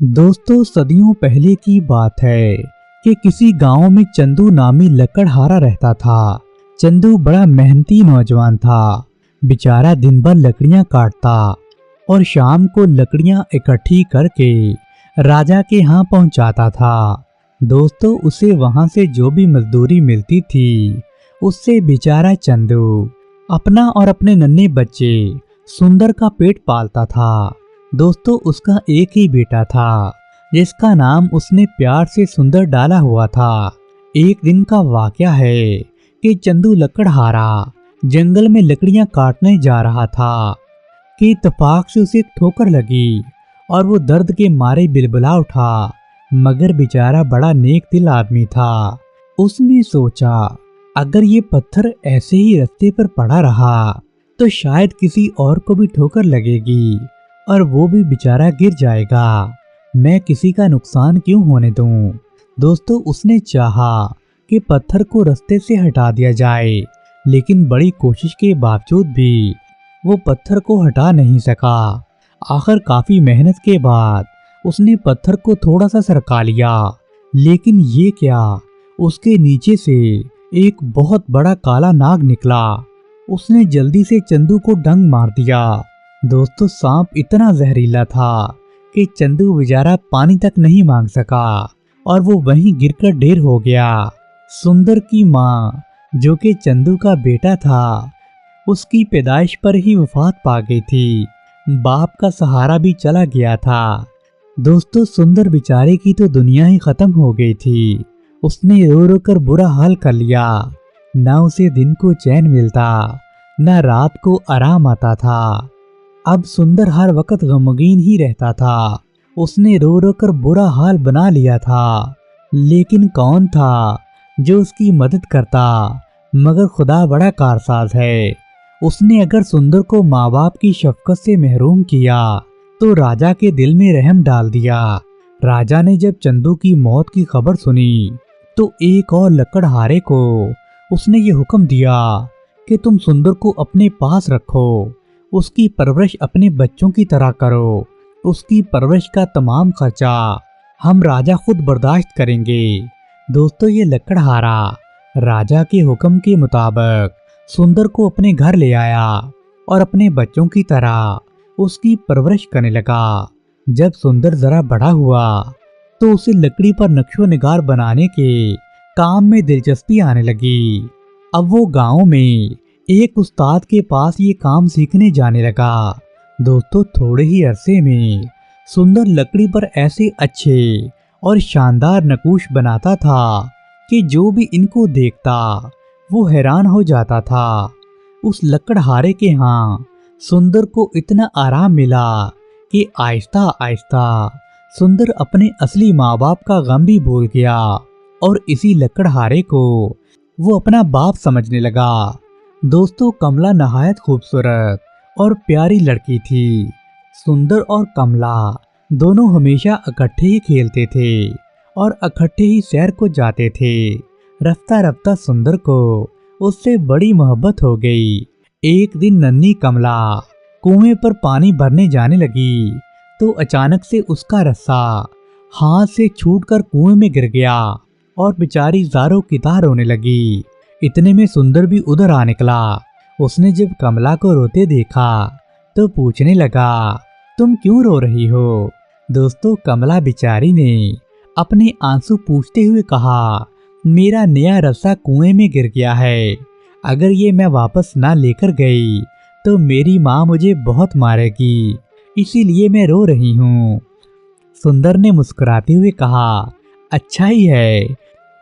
दोस्तों, सदियों पहले की बात है कि किसी गांव में चंदू नामी लकड़हारा रहता था। चंदू बड़ा मेहनती नौजवान था। बेचारा दिन भर लकड़ियां काटता और शाम को लकड़ियां इकट्ठी करके राजा के यहाँ पहुंचाता था। दोस्तों, उसे वहां से जो भी मजदूरी मिलती थी उससे बेचारा चंदू अपना और अपने नन्हे बच्चे सुंदर का पेट पालता था। दोस्तों, उसका एक ही बेटा था जिसका नाम उसने प्यार से सुंदर डाला हुआ था। एक दिन का वाकया है कि चंदू लकड़हारा जंगल में लकड़ियां काटने जा रहा था कि इत्तेफाक से उसे एक ठोकर लगी और वो दर्द के मारे बिलबिला उठा। मगर बेचारा बड़ा नेक दिल आदमी था। उसने सोचा, अगर ये पत्थर ऐसे ही रास्ते पर पड़ा रहा तो शायद किसी और को भी ठोकर लगेगी और वो भी बेचारा गिर जाएगा। मैं किसी का नुकसान क्यों होने दूं। दोस्तों, उसने चाहा कि पत्थर को रास्ते से हटा दिया जाए, लेकिन बड़ी कोशिश के बावजूद भी वो पत्थर को हटा नहीं सका। आखिर काफी मेहनत के बाद उसने पत्थर को थोड़ा सा सरका लिया, लेकिन ये क्या, उसके नीचे से एक बहुत बड़ा काला नाग निकला। उसने जल्दी से चंदू को डंक मार दिया। दोस्तों, सांप इतना जहरीला था कि चंदू बेचारा पानी तक नहीं मांग सका और वो वहीं गिरकर ढेर हो गया। सुंदर की माँ, जो कि चंदू का बेटा था, उसकी पैदाइश पर ही वफात पा गई थी। बाप का सहारा भी चला गया था। दोस्तों, सुंदर बेचारे की तो दुनिया ही खत्म हो गई थी। उसने रो रो कर बुरा हाल कर लिया। ना उसे दिन को चैन मिलता, ना रात को आराम आता था। अब सुंदर हर वक्त गमगीन ही रहता था। उसने रो रो कर बुरा हाल बना लिया था, लेकिन कौन था जो उसकी मदद करता। मगर खुदा बड़ा कारसाज है। उसने अगर सुंदर को माँ बाप की शफकत से महरूम किया तो राजा के दिल में रहम डाल दिया। राजा ने जब चंदू की मौत की खबर सुनी तो एक और लकड़हारे को उसने ये हुक्म दिया कि तुम सुंदर को अपने पास रखो, उसकी परवरिश अपने बच्चों की तरह करो। उसकी परवरिश का तमाम खर्चा हम राजा खुद बर्दाश्त करेंगे। दोस्तों, ये लकड़हारा राजा के हुक्म के मुताबिक सुंदर को अपने घर ले आया और अपने बच्चों की तरह उसकी परवरिश करने लगा। जब सुंदर जरा बड़ा हुआ तो उसे लकड़ी पर नक्शो निगार बनाने के काम में दिलचस्पी आने लगी। अब वो गांव में एक उस्ताद के पास ये काम सीखने जाने लगा। दोस्तों, थोड़े ही अरसे में सुंदर लकड़ी पर ऐसे अच्छे और शानदार नकूश बनाता था कि जो भी इनको देखता वो हैरान हो जाता था। उस लकड़हारे के यहाँ सुंदर को इतना आराम मिला कि आहिस्ता आहिस्ता सुंदर अपने असली माँ बाप का गम भी भूल गया और इसी लकड़हारे को वो अपना बाप समझने लगा। दोस्तों, कमला नहायत खूबसूरत और प्यारी लड़की थी। सुंदर और कमला दोनों हमेशा इकट्ठे ही खेलते थे और इकट्ठे ही सैर को जाते थे। रफ्ता रफ्ता सुंदर को उससे बड़ी मोहब्बत हो गई। एक दिन नन्ही कमला कुएं पर पानी भरने जाने लगी तो अचानक से उसका रस्सा हाथ से छूटकर कुएं में गिर गया और बेचारी ज़ारो की तरह रोने लगी। इतने में सुंदर भी उधर आ निकला। उसने जब कमला को रोते देखा तो पूछने लगा, तुम क्यों रो रही हो? दोस्तों, कमला बेचारी ने अपने आंसू पूछते हुए कहा, मेरा नया रस्सा कुएं में गिर गया है। अगर ये मैं वापस ना लेकर गई तो मेरी माँ मुझे बहुत मारेगी, इसीलिए मैं रो रही हूँ। सुंदर ने मुस्कुराते हुए कहा, अच्छा ही है,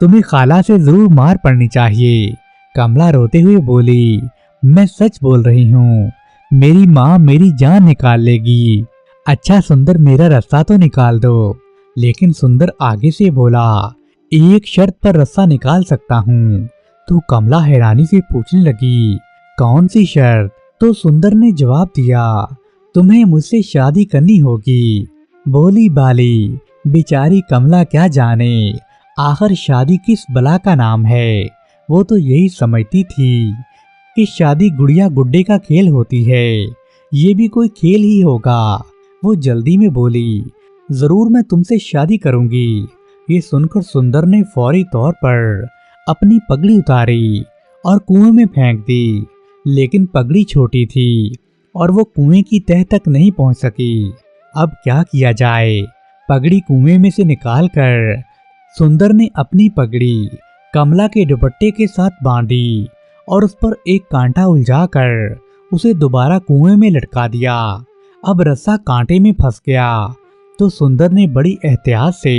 तुम्हें खाला से जरूर मार पड़नी चाहिए। कमला रोते हुए बोली, मैं सच बोल रही हूँ, मेरी माँ मेरी जान निकाल लेगी। अच्छा सुंदर, मेरा रस्सा तो निकाल दो। लेकिन सुंदर आगे से बोला, एक शर्त पर रस्सा निकाल सकता हूँ। तो कमला हैरानी से पूछने लगी, कौन सी शर्त? तो सुंदर ने जवाब दिया, तुम्हें मुझसे शादी करनी होगी। बोली बाली बेचारी कमला क्या जाने आखिर शादी किस बला का नाम है। वो तो यही समझती थी कि शादी गुड़िया गुड्डे का खेल होती है, ये भी कोई खेल ही होगा। वो जल्दी में बोली, जरूर मैं तुमसे शादी करूंगी। ये सुनकर सुंदर ने फौरी तौर पर अपनी पगड़ी उतारी और कुएं में फेंक दी, लेकिन पगड़ी छोटी थी और वो कुएं की तह तक नहीं पहुंच सकी। अब क्या किया जाए? पगड़ी कुएं में से निकालकर सुंदर ने अपनी पगड़ी कमला के दुपट्टे के साथ बांधी और उस पर एक कांटा उलझाकर उसे दोबारा कुएं में लटका दिया। अब रस्सा कांटे में फंस गया तो सुंदर ने बड़ी एहतियात से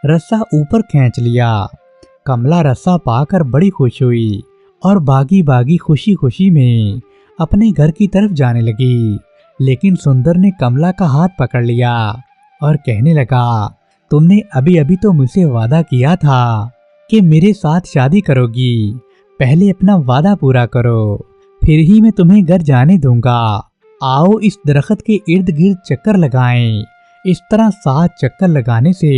रस्सा ऊपर खींच लिया। कमला रस्सा पाकर बड़ी खुश हुई और भागी भागी खुशी खुशी में अपने घर की तरफ जाने लगी। लेकिन सुंदर ने कमला का हाथ पकड़ लिया और कहने लगा, तुमने अभी अभी तो मुझसे वादा किया था कि मेरे साथ शादी करोगी। पहले अपना वादा पूरा करो, फिर ही मैं तुम्हें घर जाने दूंगा। आओ इस दरख्त के इर्द गिर्द चक्कर लगाएं। इस तरह 7 चक्कर लगाने से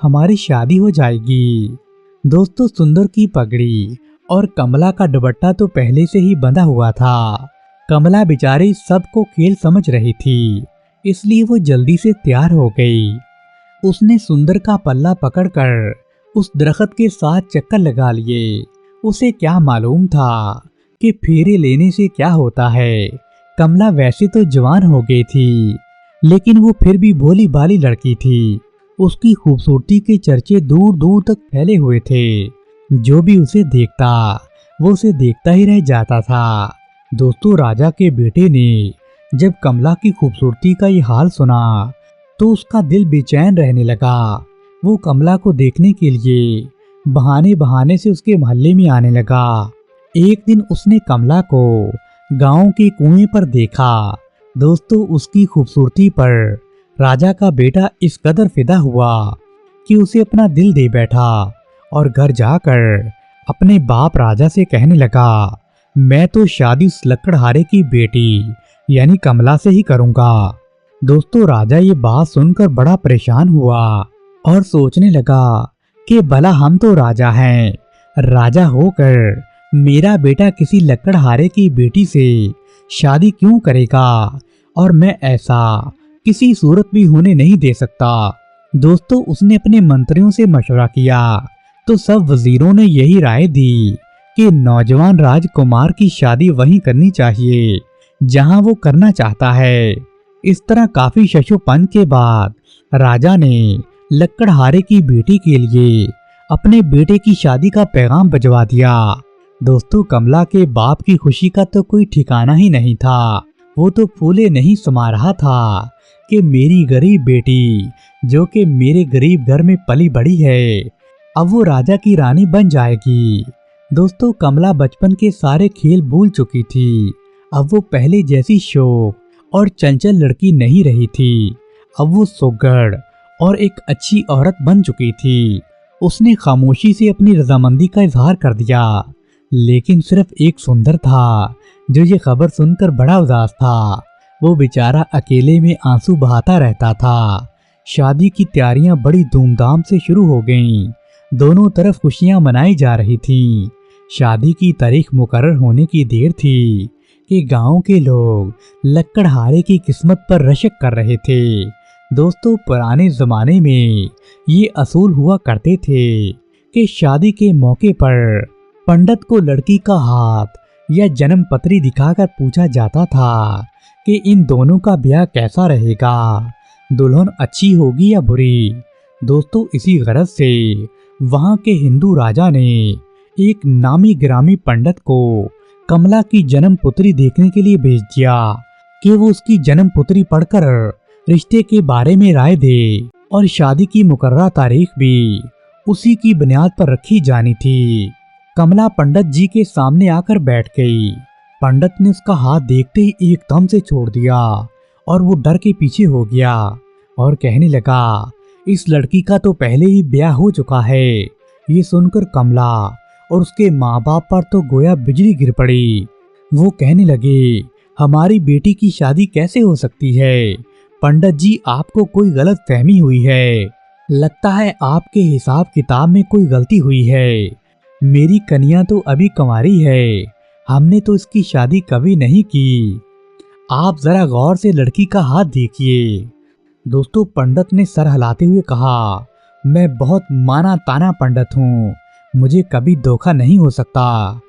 हमारी शादी हो जाएगी। दोस्तों, सुंदर की पगड़ी और कमला का दुपट्टा तो पहले से ही बंधा हुआ था। कमला बेचारी सबको खेल समझ रही थी, इसलिए वो जल्दी से तैयार हो गई। उसने सुंदर का पल्ला पकड़कर उस दरख्त के 7 चक्कर लगा लिए। उसे क्या मालूम था कि फेरे लेने से क्या होता है। कमला वैसे तो जवान हो गई थी, लेकिन वो फिर भी भोली भाली लड़की थी। उसकी खूबसूरती के चर्चे दूर दूर तक फैले हुए थे। जो भी उसे देखता वो उसे देखता ही रह जाता था। दोस्तों, राजा के बेटे ने जब कमला की खूबसूरती का ये हाल सुना तो उसका दिल बेचैन रहने लगा। वो कमला को देखने के लिए बहाने बहाने से उसके मोहल्ले में आने लगा। एक दिन उसने कमला को गांव के कुएं पर देखा। दोस्तों, उसकी खूबसूरती पर राजा का बेटा इस कदर फिदा हुआ कि उसे अपना दिल दे बैठा और घर जाकर अपने बाप राजा से कहने लगा, मैं तो शादी उस लकड़हारे की बेटी यानी कमला से ही करूंगा। दोस्तों, राजा ये बात सुनकर बड़ा परेशान हुआ और सोचने लगा कि भला हम तो राजा हैं, राजा होकर मेरा बेटा किसी लकड़हारे की बेटी से शादी क्यों करेगा, और मैं ऐसा किसी सूरत भी होने नहीं दे सकता। दोस्तों, उसने अपने मंत्रियों से मशवरा किया तो सब वजीरों ने यही राय दी कि नौजवान राजकुमार की शादी वहीं करनी चाहिए जहां वो करना चाहता है। इस तरह काफी शशोपंच के बाद राजा ने लकड़हारे की बेटी के लिए अपने बेटे की शादी का पैगाम भिजवा दिया। दोस्तों, कमला के बाप की खुशी का तो कोई ठिकाना ही नहीं था। वो तो फूले नहीं समा रहा था कि मेरी गरीब बेटी, जो कि मेरे गरीब घर में पली बड़ी है, अब वो राजा की रानी बन जाएगी। दोस्तों, कमला बचपन के सारे खेल भूल चुकी थी। अब वो पहले जैसी शौक और चंचल लड़की नहीं रही थी। अब वो सुघड़ और एक अच्छी औरत बन चुकी थी। उसने खामोशी से अपनी रजामंदी का इजहार कर दिया, लेकिन सिर्फ एक सुंदर था जो ये खबर सुनकर बड़ा उदास था। वो बेचारा अकेले में आंसू बहाता रहता था। शादी की तैयारियां बड़ी धूमधाम से शुरू हो गईं। दोनों तरफ खुशियां मनाई जा रही थीं। शादी की तारीख मुकर्रर होने की देर थी कि गांव के लोग लकड़हारे की किस्मत पर रशक कर रहे थे। दोस्तों, पुराने जमाने में ये असूल हुआ करते थे कि शादी के मौके पर पंडित को लड़की का हाथ या जन्म पत्री दिखाकर पूछा जाता था कि इन दोनों का ब्याह कैसा रहेगा, दुल्हन अच्छी होगी या बुरी। दोस्तों, इसी गरज से वहां के हिंदू राजा ने एक नामी गिरामी पंडित को कमला की जन्म पुत्री देखने के लिए भेज दिया कि वो उसकी जन्म पुत्री पढ़कर रिश्ते के बारे में राय दे और शादी की मुकर्ररा तारीख भी उसी की बुनियाद पर रखी जानी थी। कमला पंडित जी के सामने आकर बैठ गई। पंडित ने उसका हाथ देखते ही एकदम से छोड़ दिया और वो डर के पीछे हो गया और कहने लगा, इस लड़की का तो पहले ही ब्याह हो चुका है। ये सुनकर कमला और उसके माँ बाप पर तो गोया बिजली गिर पड़ी। वो कहने लगे, हमारी बेटी की शादी कैसे हो सकती है? पंडित जी, आपको कोई गलत फहमी हुई है। लगता है आपके हिसाब किताब में कोई गलती हुई है। मेरी कन्या तो अभी कंवारी है, हमने तो इसकी शादी कभी नहीं की। आप जरा गौर से लड़की का हाथ देखिए। दोस्तों पंडित ने सर हिलाते हुए कहा, मैं बहुत माना ताना पंडित हूँ, मुझे कभी धोखा नहीं हो सकता।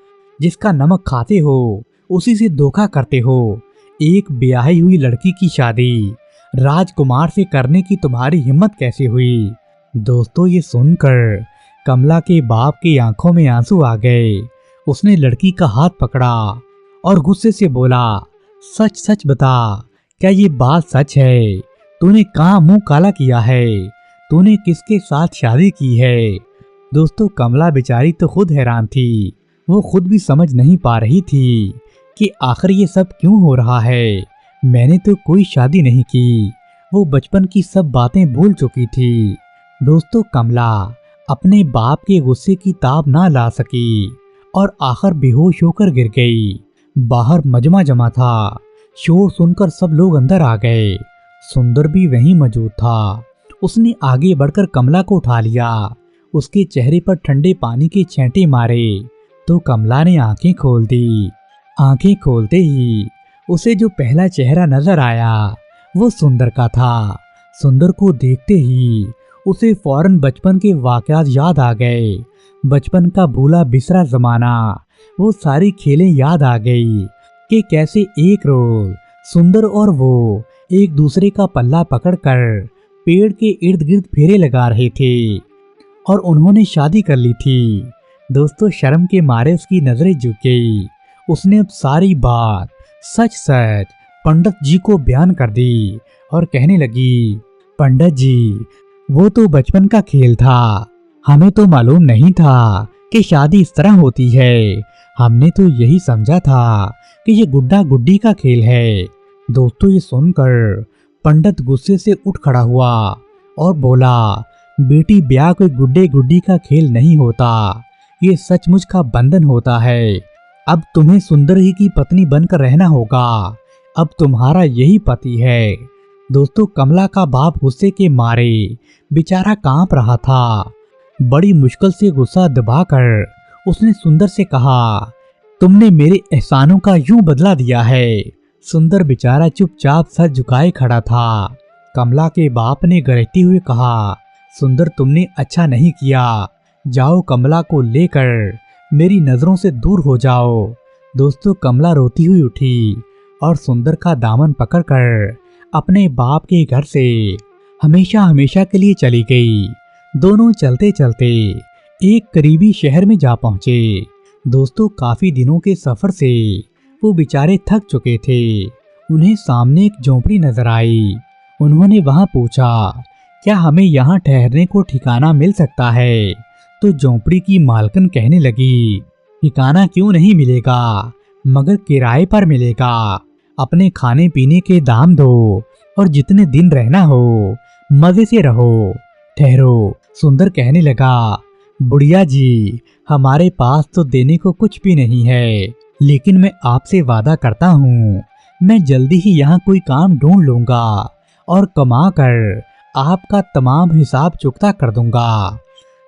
जिसका नमक खाते हो उसी से धोखा करते हो। एक ब्याही हुई लड़की की शादी राजकुमार से करने की तुम्हारी हिम्मत कैसे हुई? दोस्तों ये सुनकर कमला के बाप की आंखों में आंसू आ गए। उसने लड़की का हाथ पकड़ा और गुस्से से बोला, सच सच बता, क्या ये बात सच है? तूने कहाँ मुंह काला किया है? तूने किसके साथ शादी की है? दोस्तों कमला बेचारी तो खुद हैरान थी। वो खुद भी समझ नहीं पा रही थी कि आखिर ये सब क्यों हो रहा है। मैंने तो कोई शादी नहीं की। वो बचपन की सब बातें भूल चुकी थी। दोस्तों कमला अपने बाप के गुस्से की ताब ना ला सकी और आखिर बेहोश होकर गिर गई। बाहर मजमा जमा था। शोर सुनकर सब लोग अंदर आ गए। सुंदर भी वहीं मौजूद था। उसने आगे बढ़कर कमला को उठा लिया। उसके चेहरे पर ठंडे पानी के छींटे मारे तो कमला ने आंखें खोल दी। आंखें खोलते ही उसे जो पहला चेहरा नजर आया वो सुंदर का था। सुंदर को देखते ही उसे फौरन बचपन के वाकयात याद आ गए। बचपन का भूला बिसरा जमाना, वो सारी खेलें याद आ गई कि कैसे एक रोज सुंदर और वो एक दूसरे का पल्ला पकड़कर पेड़ के इर्द गिर्द फेरे लगा रहे थे और उन्होंने शादी कर ली थी। दोस्तों शर्म के मारे उसकी नजरें झुक गई। उसने अब सारी बात सच सच पंडित जी को बयान कर दी और कहने लगी, पंडित जी, वो तो बचपन का खेल था। हमें तो मालूम नहीं था कि शादी इस तरह होती है। हमने तो यही समझा था कि ये गुड्डा गुड्डी का खेल है। दोस्तों ये सुनकर पंडित गुस्से से उठ खड़ा हुआ और बोला, बेटी ब्याह कोई गुड्डे गुड्डी का खेल नहीं होता, ये सचमुच का बंधन होता है। अब तुम्हें सुंदर ही की पत्नी बनकर रहना होगा। अब तुम्हारा यही पति है। दोस्तों कमला का बाप गुस्से के मारे बेचारा कांप रहा था। बड़ी मुश्किल से गुस्सा दबाकर उसने सुंदर से कहा, तुमने मेरे एहसानों का यूं बदला दिया है। सुंदर बेचारा चुपचाप सर झुकाए खड़ा था। कमला के बाप ने गरजते हुए कहा, सुंदर तुमने अच्छा नहीं किया। जाओ कमला को लेकर मेरी नजरों से दूर हो जाओ। दोस्तों कमला रोती हुई उठी और सुंदर का दामन पकड़कर अपने बाप के घर से हमेशा हमेशा के लिए चली गई। दोनों चलते चलते एक करीबी शहर में जा पहुंचे। दोस्तों काफी दिनों के सफर से वो बेचारे थक चुके थे। उन्हें सामने एक झोंपड़ी नजर आई। उन्होंने वहां पूछा, क्या हमें यहाँ ठहरने को ठिकाना मिल सकता है? तो झोंपड़ी की मालकिन कहने लगी, ठिकाना क्यों नहीं मिलेगा, मगर किराए पर मिलेगा। अपने खाने पीने के दाम दो और जितने दिन रहना हो मजे से रहो। ठहरो। सुंदर कहने लगा, बुढ़िया जी, हमारे पास तो देने को कुछ भी नहीं है, लेकिन मैं आपसे वादा करता हूँ मैं जल्दी ही यहाँ कोई काम ढूंढ लूंगा और कमा कर आपका तमाम हिसाब चुकता कर दूंगा।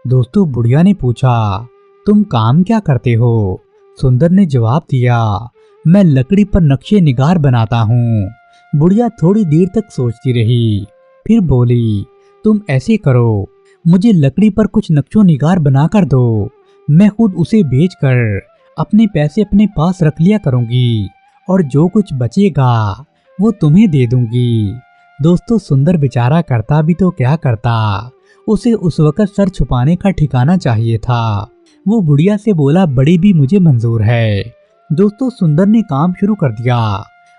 दोस्तों बुढ़िया ने पूछा, तुम काम क्या करते हो? सुंदर ने जवाब दिया, मैं लकड़ी पर नक्शे निगार बनाता हूँ। बुढ़िया थोड़ी देर तक सोचती रही, फिर बोली, तुम ऐसे करो, मुझे लकड़ी पर कुछ नक्शों निगार बना कर दो। मैं खुद उसे बेचकर अपने पैसे अपने पास रख लिया करूंगी और जो कुछ बचेगा वो तुम्हें दे दूंगी। दोस्तों सुंदर बेचारा करता भी तो क्या करता, उसे उस वक्त सर छुपाने का ठिकाना चाहिए था। वो बुढ़िया से बोला, बड़ी भी मुझे मंजूर है। दोस्तों सुंदर ने काम शुरू कर दिया।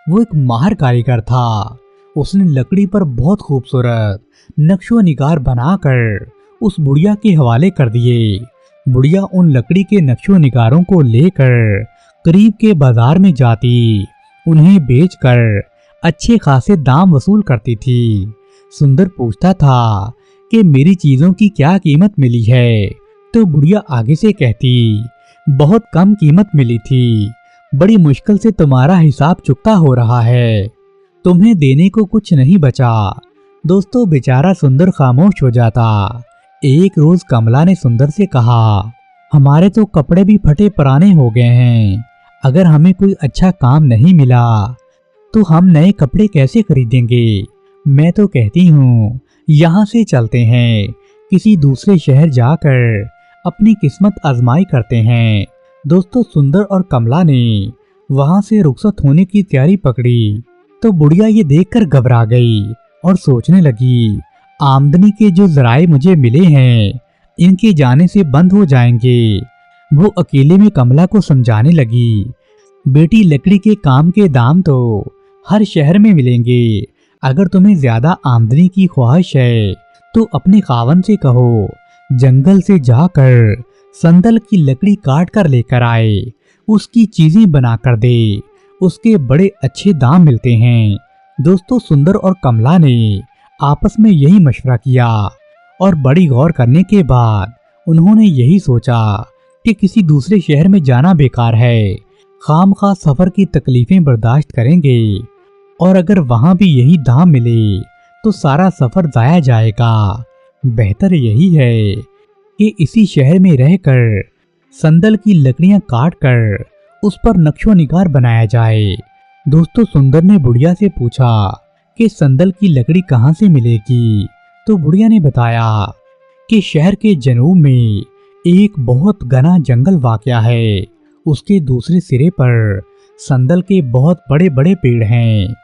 वो एक माहिर कारीगर था। उसने लकड़ी पर बहुत खूबसूरत नक्शो निगार बनाकर उस बुढ़िया के हवाले कर दिए। बुढ़िया उन लकड़ी के नक्शो निगारों को लेकर करीब के बाजार में जाती, उन्हें बेचकर अच्छे खासे दाम वसूल करती थी। सुंदर पूछता था कि मेरी चीजों की क्या कीमत मिली है? तो बुढ़िया आगे से कहती, बहुत कम कीमत मिली थी, बड़ी मुश्किल से तुम्हारा हिसाब चुकता हो रहा है, तुम्हें देने को कुछ नहीं बचा। दोस्तों बेचारा सुंदर खामोश हो जाता। एक रोज कमला ने सुंदर से कहा, हमारे तो कपड़े भी फटे पुराने हो गए हैं, अगर हमें कोई अच्छा काम नहीं मिला तो हम नए कपड़े कैसे खरीदेंगे? मैं तो कहती हूँ यहाँ से चलते हैं, किसी दूसरे शहर जाकर अपनी किस्मत आजमाई करते हैं। दोस्तों सुंदर और कमला ने वहां से रुखसत होने की तैयारी पकड़ी तो बुढ़िया ये देखकर घबरा गई और सोचने लगी, आमदनी के जो जराए मुझे मिले हैं इनके जाने से बंद हो जाएंगे। वो अकेले में कमला को समझाने लगी, बेटी लकड़ी के काम के दाम तो हर शहर में मिलेंगे। अगर तुम्हें ज्यादा आमदनी की ख्वाहिश है तो अपने खावन से कहो जंगल से जाकर संदल की लकड़ी काट कर लेकर आए, उसकी चीजें बना कर दे, उसके बड़े अच्छे दाम मिलते हैं। दोस्तों सुंदर और कमला ने आपस में यही मशवरा किया और बड़ी गौर करने के बाद उन्होंने यही सोचा कि किसी दूसरे शहर में जाना बेकार है, खामखा सफर की तकलीफें बर्दाश्त करेंगे और अगर वहां भी यही दाम मिले तो सारा सफर जाया जाएगा। बेहतर यही है कि इसी शहर में रहकर संदल की लकड़ियां काट कर उस पर नक्शो निगार बनाया जाए। दोस्तों सुंदर ने बुढ़िया से पूछा कि संदल की लकड़ी कहाँ से मिलेगी, तो बुढ़िया ने बताया कि शहर के जनूब में एक बहुत घना जंगल वाक़या है, उसके दूसरे सिरे पर संदल के बहुत बड़े बड़े पेड़ हैं,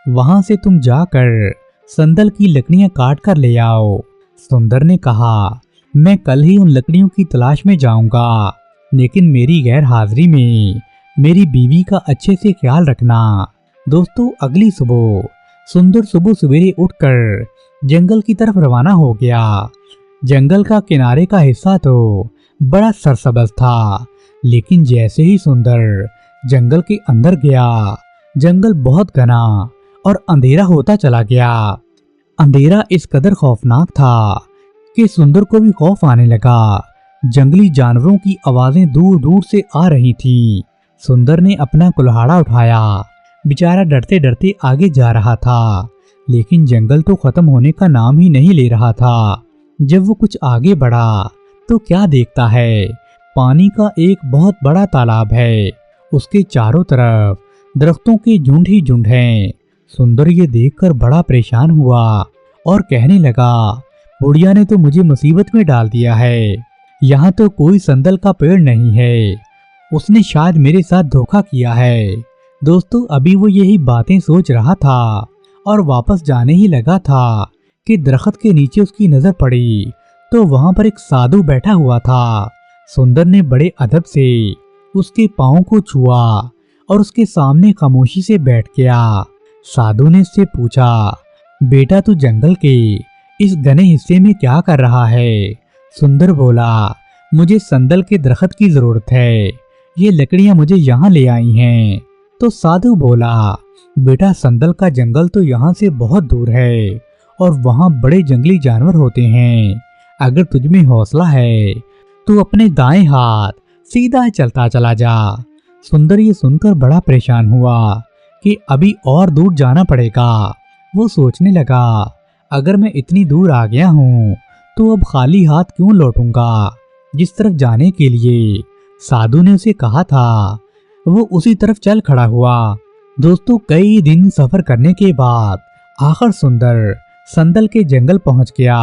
वहां से तुम जाकर संदल की लकड़ियां काट कर ले आओ। सुंदर ने कहा, मैं कल ही उन लकड़ियों की तलाश में जाऊंगा, लेकिन मेरी गैर हाजिरी में मेरी बीवी का अच्छे से ख्याल रखना। दोस्तों अगली सुबह सुंदर सुबह सवेरे उठकर जंगल की तरफ रवाना हो गया। जंगल का किनारे का हिस्सा तो बड़ा सरसब्ज था, लेकिन जैसे ही सुंदर जंगल के अंदर गया, जंगल बहुत घना और अंधेरा होता चला गया। अंधेरा इस कदर खौफनाक था कि सुंदर को भी खौफ आने लगा। जंगली जानवरों की आवाजें दूर दूर से आ रही थीं। सुंदर ने अपना कुल्हाड़ा उठाया, बेचारा डरते डरते आगे जा रहा था, लेकिन जंगल तो खत्म होने का नाम ही नहीं ले रहा था। जब वो कुछ आगे बढ़ा तो क्या देखता है, पानी का एक बहुत बड़ा तालाब है, उसके चारों तरफ दरख्तों के झुंड ही झुंड हैं। सुंदर ये देखकर बड़ा परेशान हुआ और कहने लगा, बुढ़िया ने तो मुझे मुसीबत में डाल दिया है, यहाँ तो कोई संदल का पेड़ नहीं है, उसने शायद मेरे साथ धोखा किया है। दोस्तों अभी वो यही बातें सोच रहा था और वापस जाने ही लगा था कि दरख्त के नीचे उसकी नजर पड़ी तो वहां पर एक साधु बैठा हुआ था। सुंदर ने बड़े अदब से उसके पांव को छुआ और उसके सामने खामोशी से बैठ गया। साधु ने उससे पूछा, बेटा तू जंगल के इस घने हिस्से में क्या कर रहा है? सुंदर बोला, मुझे संदल के दरख्त की जरूरत है, ये लकड़ियां मुझे यहाँ ले आई हैं। तो साधु बोला, बेटा संदल का जंगल तो यहाँ से बहुत दूर है और वहाँ बड़े जंगली जानवर होते हैं, अगर तुझमें हौसला है तो अपने दाएं हाथ सीधा चलता चला जा। सुंदर ये सुनकर बड़ा परेशान हुआ कि अभी और दूर जाना पड़ेगा। वो सोचने लगा, अगर मैं इतनी दूर आ गया हूँ तो अब खाली हाथ क्यों लौटूंगा? जिस तरफ जाने के लिए साधु ने उसे कहा था वो उसी तरफ चल खड़ा हुआ। दोस्तों कई दिन सफर करने के बाद आखिर सुंदर संदल के जंगल पहुंच गया।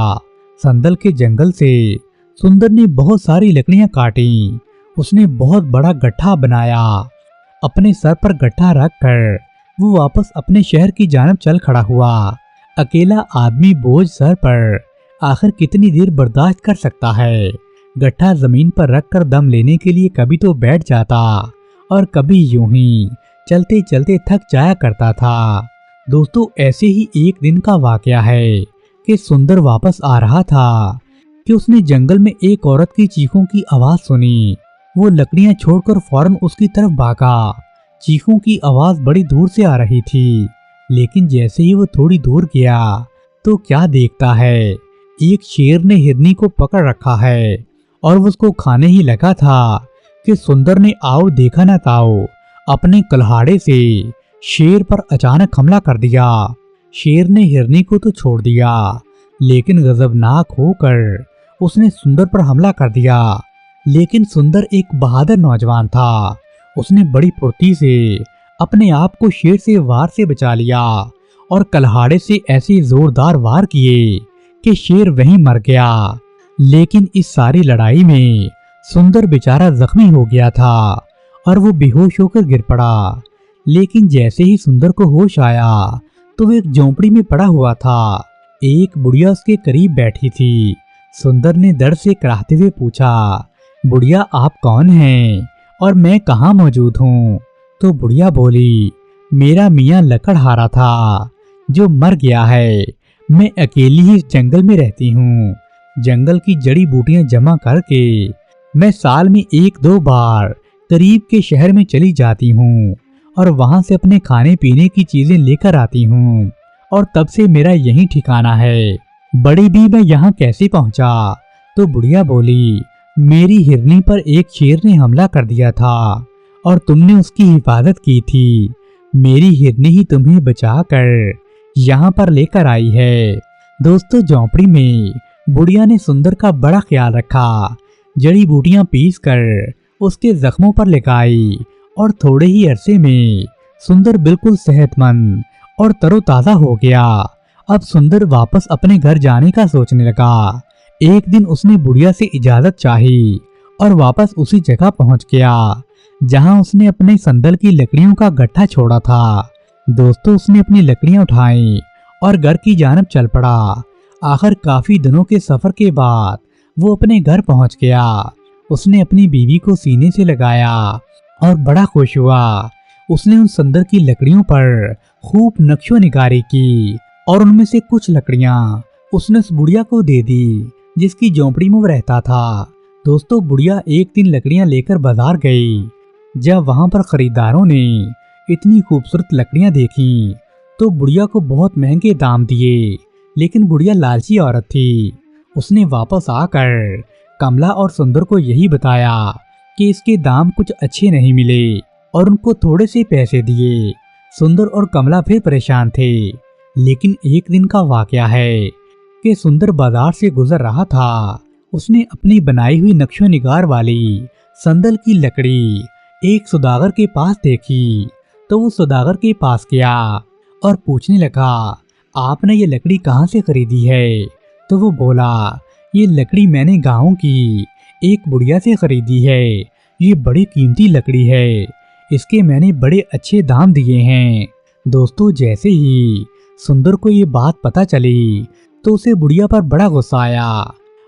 संदल के जंगल से सुंदर ने बहुत सारी लकड़ियां काटी। उसने बहुत बड़ा गड्ढा बनाया। अपने सर पर गड्ढा रखकर वो वापस अपने शहर की जानब चल खड़ा हुआ। अकेला आदमी बोझ सर पर आखिर कितनी देर बर्दाश्त कर सकता है? गड्ढा जमीन पर रखकर दम लेने के लिए कभी तो बैठ जाता और कभी यूं ही चलते चलते थक जाया करता था। दोस्तों ऐसे ही एक दिन का वाकया है कि सुंदर वापस आ रहा था कि उसने जंगल में एक औरत की चीखों की आवाज सुनी। वो लकड़ियां छोड़कर फौरन उसकी तरफ भागा। चीखों की आवाज बड़ी दूर से आ रही थी, लेकिन जैसे ही वो थोड़ी दूर गया तो क्या देखता है, एक शेर ने हिरनी को पकड़ रखा है और वो उसको खाने ही लगा था कि सुंदर ने आओ देखा न ताओ अपने कुल्हाड़े से शेर पर अचानक हमला कर दिया। शेर ने हिरनी को तो छोड़ दिया, लेकिन गजबनाक होकर उसने सुंदर पर हमला कर दिया। लेकिन सुंदर एक बहादुर नौजवान था। उसने बड़ी फुर्ती से अपने आप को शेर से वार से बचा लिया और कल्हाड़े से ऐसे जोरदार वार किए कि शेर वहीं मर गया। लेकिन इस सारी लड़ाई में सुंदर बेचारा जख्मी हो गया था और वो बेहोश होकर गिर पड़ा। लेकिन जैसे ही सुंदर को होश आया तो वो एक झोंपड़ी में पड़ा हुआ था। एक बुढ़िया उसके करीब बैठी थी। सुंदर ने दर्द से कराहते हुए पूछा, बुढ़िया आप कौन हैं और मैं कहाँ मौजूद हूँ? तो बुढ़िया बोली, मेरा मियाँ लकड़हारा था जो मर गया है। मैं अकेली ही इस जंगल में रहती हूँ। जंगल की जड़ी बूटियां जमा करके मैं साल में 1-2 बार करीब के शहर में चली जाती हूँ और वहां से अपने खाने पीने की चीजें लेकर आती हूँ और तब से मेरा यही ठिकाना है। बड़ी भी मैं यहाँ कैसे पहुँचा? तो बुढ़िया बोली, मेरी हिरनी पर एक शेर ने हमला कर दिया था और तुमने उसकी हिफाजत की थी। मेरी हिरनी ही तुम्हें बचाकर यहाँ पर लेकर आई है। दोस्तों, झोंपड़ी में बुढ़िया ने सुंदर का बड़ा ख्याल रखा। जड़ी बूटियां पीस कर उसके जख्मों पर लगाई और थोड़े ही अरसे में सुंदर बिल्कुल सेहतमंद और तरोताजा हो गया। अब सुंदर वापस अपने घर जाने का सोचने लगा। एक दिन उसने बुढ़िया से इजाजत चाही और वापस उसी जगह पहुंच गया जहां उसने अपने संदल की लकड़ियों का गट्ठा छोड़ा था। दोस्तों, उसने अपनी लकड़ियां उठाई और घर की जानब चल पड़ा। आखिर काफी दिनों के सफर के बाद वो अपने घर पहुंच गया। उसने अपनी बीवी को सीने से लगाया और बड़ा खुश हुआ। उसने उन संदल की लकड़ियों पर खूब नक्शो निगारी की और उनमें से कुछ लकड़ियां उसने उस बुढ़िया को दे दी जिसकी झोंपड़ी में वो रहता था। दोस्तों, बुढ़िया एक दिन लकड़ियां लेकर बाजार गई। जब वहां पर खरीदारों ने इतनी खूबसूरत लकड़ियां देखी तो बुढ़िया को बहुत महंगे दाम दिए। लेकिन बुढ़िया लालची औरत थी। उसने वापस आकर कमला और सुंदर को यही बताया कि इसके दाम कुछ अच्छे नहीं मिले और उनको थोड़े से पैसे दिए। सुंदर और कमला फिर परेशान थे। लेकिन एक दिन का वाकया है कि सुंदर बाजार से गुजर रहा था। उसने अपनी बनाई हुई नक्शो निगार वाली संदल की लकड़ी एक सौदागर के पास देखी तो वो सौदागर के पास गया और पूछने लगा, आपने ये लकड़ी कहाँ से खरीदी है? तो वो बोला, ये लकड़ी मैंने गाँव की एक बुढ़िया से खरीदी है। ये बड़ी कीमती लकड़ी है, इसके मैंने बड़े अच्छे दाम दिए हैं। दोस्तों, जैसे ही सुंदर को ये बात पता चली तो उसे बुढ़िया पर बड़ा गुस्सा आया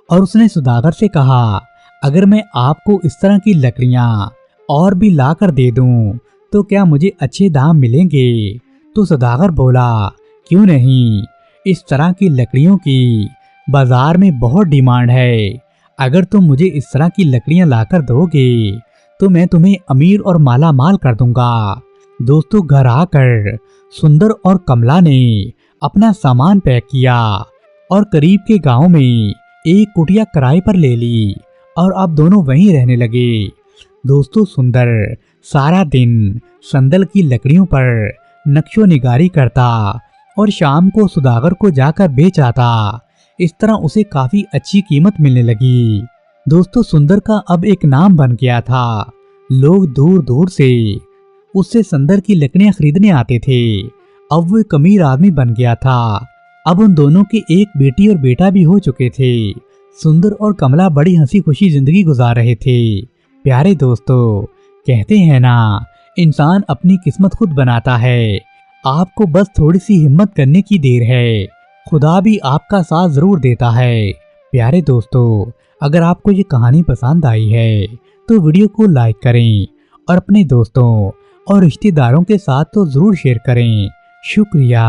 और उसने सौदागर से कहा, अगर मैं आपको इस तरह की लकड़ियाँ और भी ला कर दे दूं तो क्या मुझे अच्छे दाम मिलेंगे? तो सौदागर बोला, क्यों नहीं, इस तरह की लकड़ियों की बाजार में बहुत डिमांड है। अगर तुम मुझे इस तरह की लकड़ियां लाकर दोगे तो मैं तुम्हें अमीर और माला माल कर दूंगा। दोस्तों, घर आकर सुंदर और कमला ने अपना सामान पैक किया और करीब के गांव में एक कुटिया किराए पर ले ली और अब दोनों वहीं रहने लगे। दोस्तों, सुंदर सारा दिन संदल की लकड़ियों पर नक्शो निगारी करता और शाम को सौदागर को जाकर बेच आता। इस तरह उसे काफी अच्छी कीमत मिलने लगी। दोस्तों, सुंदर का अब एक नाम बन गया था। लोग दूर दूर से उससे संदल की लकड़ियां खरीदने आते थे। अब वो एक अमीर आदमी बन गया था। अब उन दोनों के एक बेटी और बेटा भी हो चुके थे। सुंदर और कमला बड़ी हंसी खुशी जिंदगी गुजार रहे थे। प्यारे दोस्तों, कहते हैं ना, इंसान अपनी किस्मत खुद बनाता है। आपको बस थोड़ी सी हिम्मत करने की देर है। खुदा भी आपका साथ जरूर देता है। प्यारे दोस्तों, अगर आपको ये कहानी पसंद आई है तो वीडियो को लाइक करें और अपने दोस्तों और रिश्तेदारों के साथ तो जरूर शेयर करें। शुक्रिया।